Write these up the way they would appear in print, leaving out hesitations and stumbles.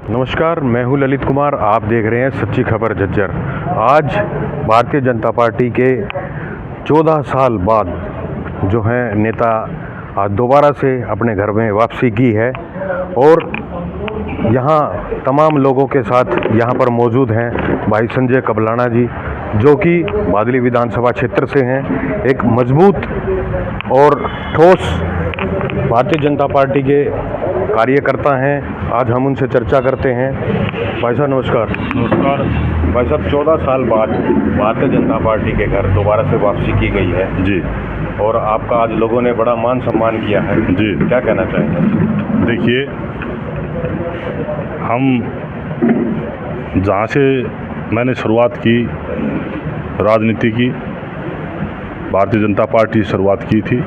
नमस्कार, मैं हूं ललित कुमार। आप देख रहे हैं सच्ची खबर झज्जर। आज भारतीय जनता पार्टी के 14 साल बाद जो है नेता आज दोबारा से अपने घर में वापसी की है और यहाँ तमाम लोगों के साथ यहाँ पर मौजूद हैं भाई संजय कबलाना जी, जो कि बादली विधानसभा क्षेत्र से हैं। एक मजबूत और ठोस भारतीय जनता पार्टी के कार्यकर्ता हैं। आज हम उनसे चर्चा करते हैं। भाई साहब नमस्कार। नमस्कार। भाई साहब 14 साल बाद भारतीय जनता पार्टी के घर दोबारा से वापसी की गई है जी। और आपका आज लोगों ने बड़ा मान सम्मान किया है जी। क्या कहना चाहेंगे? देखिए, हम जहाँ से मैंने शुरुआत की राजनीति की, भारतीय जनता पार्टी शुरुआत की थी,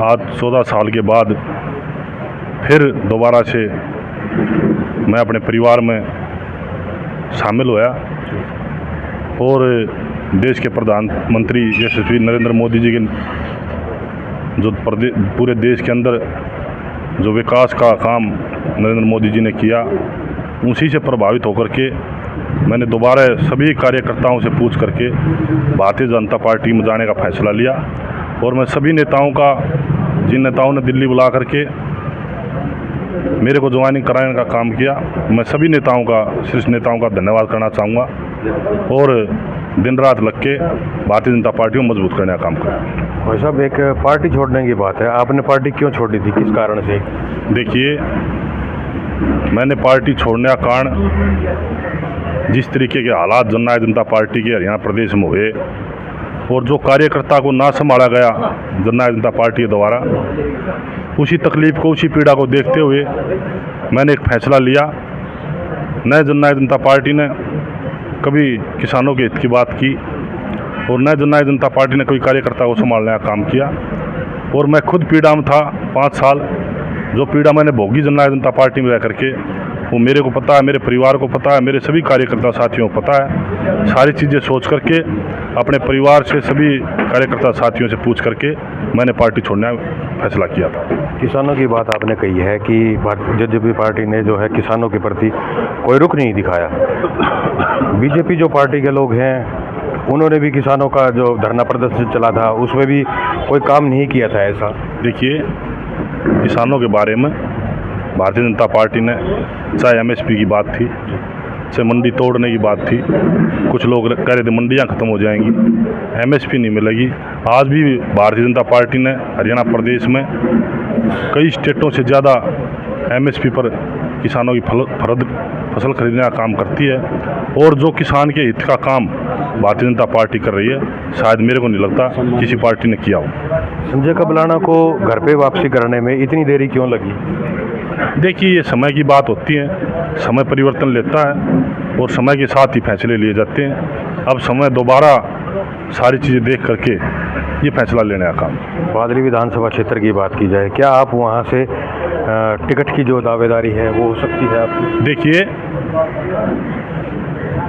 आज 14 साल के बाद फिर दोबारा से मैं अपने परिवार में शामिल होया और देश के प्रधानमंत्री यशस्वी नरेंद्र मोदी जी के जो पूरे देश के अंदर जो विकास का काम नरेंद्र मोदी जी ने किया, उसी से प्रभावित होकर के मैंने दोबारा सभी कार्यकर्ताओं से पूछ करके भारतीय जनता पार्टी में जाने का फैसला लिया। और मैं सभी नेताओं का, जिन नेताओं ने दिल्ली बुला करके मेरे को ज्वाइनिंग कराने का काम किया, मैं सभी नेताओं का, शीर्ष नेताओं का धन्यवाद करना चाहूँगा और दिन रात लग के भारतीय जनता पार्टी को मजबूत करने का काम करें। भाई साहब, एक पार्टी छोड़ने की बात है, आपने पार्टी क्यों छोड़ी थी, किस कारण से? देखिए, मैंने पार्टी छोड़ने का कारण जिस तरीके के हालात जननायक जनता पार्टी के हरियाणा प्रदेश में हुए और जो कार्यकर्ता को ना संभाला गया जननायक जनता पार्टी के द्वारा, उसी तकलीफ को, उसी पीड़ा को देखते हुए मैंने एक फैसला लिया। नए जननायक जनता पार्टी ने कभी किसानों के हित की बात की और नए जननायक जनता पार्टी ने कोई कार्यकर्ता को संभालने का काम किया। और मैं खुद पीड़ा में था 5 साल। जो पीड़ा मैंने भोगी जननायक जनता पार्टी में रह करके, वो मेरे को पता है, मेरे परिवार को पता है, मेरे सभी कार्यकर्ता साथियों को पता है। सारी चीज़ें सोच करके अपने परिवार से, सभी कार्यकर्ता साथियों से पूछ करके मैंने पार्टी छोड़ने का फैसला किया था। किसानों की बात आपने कही है कि जेजेपी पार्टी ने जो है किसानों के प्रति कोई रुख नहीं दिखाया। बीजेपी जो पार्टी के लोग हैं, उन्होंने भी किसानों का जो धरना प्रदर्शन चला था, उसमें भी कोई काम नहीं किया था ऐसा। देखिए, किसानों के बारे में भारतीय जनता पार्टी ने, चाहे एमएसपी की बात थी, चाहे मंडी तोड़ने की बात थी, कुछ लोग कह रहे थे मंडियां ख़त्म हो जाएंगी, एमएसपी नहीं मिलेगी। आज भी भारतीय जनता पार्टी ने हरियाणा प्रदेश में कई स्टेटों से ज़्यादा एमएसपी पर किसानों की फसल खरीदने का काम करती है। और जो किसान के हित का काम भारतीय जनता पार्टी कर रही है, शायद मेरे को नहीं लगता किसी पार्टी ने किया हो। संजय कबलाना को घर पे वापसी करने में इतनी देरी क्यों लगी? देखिए, ये समय की बात होती है, समय परिवर्तन लेता है और समय के साथ ही फैसले लिए जाते हैं। अब समय दोबारा सारी चीज़ें देख करके ये फैसला लेने का काम। बादली विधानसभा क्षेत्र की बात की जाए, क्या आप वहाँ से टिकट की जो दावेदारी है वो हो सकती है आपकी? देखिए,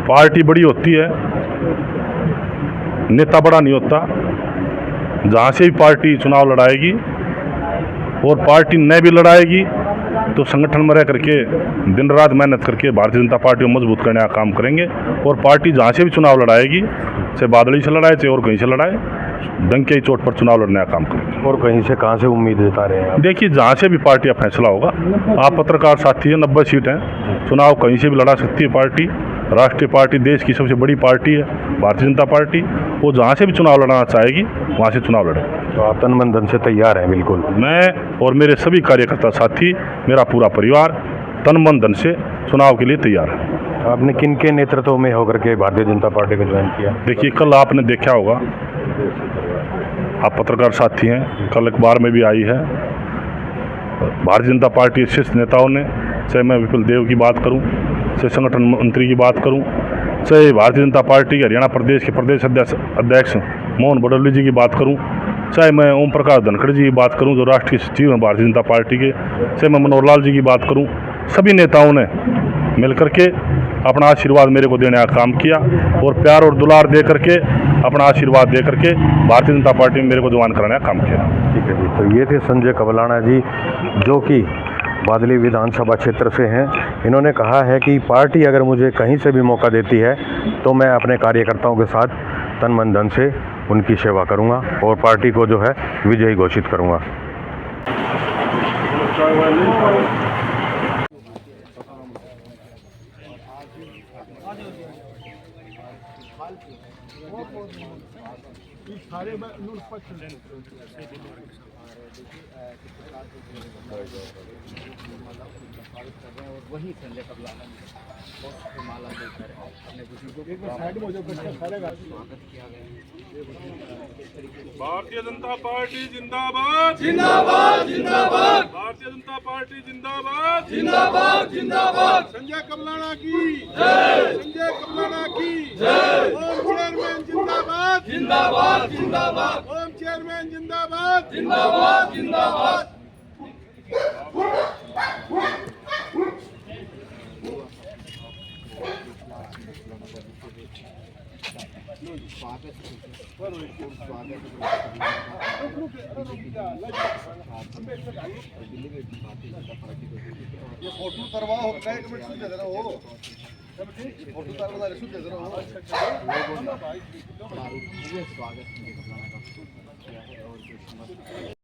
पार्टी बड़ी होती है, नेता बड़ा नहीं होता। जहाँ से भी पार्टी चुनाव लड़ाएगी और पार्टी न भी लड़ाएगी तो संगठन में रह करके दिन रात मेहनत करके भारतीय जनता पार्टी को मजबूत करने का काम करेंगे। और पार्टी जहाँ से भी चुनाव लड़ाएगी, चाहे बादली से लड़ाए चाहे और कहीं से लड़ाए, डंके की चोट पर चुनाव लड़ने का काम करेंगे। और कहीं से कहाँ से उम्मीद जता रहे हैं आप? देखिए, जहाँ से भी पार्टी का फैसला होगा, आप पत्रकार साथी हैं, 90 सीट हैं, चुनाव कहीं से भी लड़ा सकती है पार्टी। राष्ट्रीय पार्टी, देश की सबसे बड़ी पार्टी है भारतीय जनता पार्टी। वो जहाँ से भी चुनाव लड़ना चाहेगी वहाँ से चुनाव लड़े। तो आप तन मन धन से तैयार हैं? बिल्कुल। मैं और मेरे सभी कार्यकर्ता साथी, मेरा पूरा परिवार तन मन धन से चुनाव के लिए तैयार है। आपने किन के नेतृत्व में होकर के भारतीय जनता पार्टी को ज्वाइन किया? देखिए, कल आपने देखा होगा, आप पत्रकार साथी हैं, कल अखबार में भी आई है, भारतीय जनता पार्टी के शीर्ष नेताओं ने, चाहे मैं विपुल देव की बात करूं, चाहे संगठन मंत्री की बात करूं, चाहे भारतीय जनता पार्टी के हरियाणा प्रदेश के प्रदेश अध्यक्ष मोहन बडोली जी की बात करूं, चाहे मैं ओम प्रकाश धनखड़ जी की बात करूं जो राष्ट्रीय सचिव हैं भारतीय जनता पार्टी के, चाहे मैं मनोहर लाल जी की बात करूं, सभी नेताओं ने मिलकर के अपना आशीर्वाद मेरे को देने का काम किया और प्यार और दुलार दे करके, अपना आशीर्वाद दे करके भारतीय जनता पार्टी में मेरे को ज्वाइन कराने का काम किया। ठीक है जी। तो ये थे संजय कबलाना जी, जो कि बादली विधानसभा क्षेत्र से हैं। इन्होंने कहा है कि पार्टी अगर मुझे कहीं से भी मौका देती है तो मैं अपने कार्यकर्ताओं के साथ तन मन धन से उनकी सेवा करूंगा और पार्टी को जो है विजयी घोषित करूंगा। वही संजय कबलाना माला देकर अपने बुजुर्गों को स्वागत किया गया। भारतीय जनता पार्टी जिंदाबाद जिंदाबाद जिंदाबाद भारतीय जनता पार्टी जिंदाबाद जिंदाबाद जिंदाबाद संजय कबलाना की संजय कबलाना की ओम चेयरमैन जिंदाबाद जिंदाबाद जिंदाबाद ओम चेयरमैन जिंदाबाद जिंदाबाद जिंदाबाद ये फोटो करवाओ एक मिनट सुन दे रहा हो फोटो करवा सुन दे रहा हो स्वागत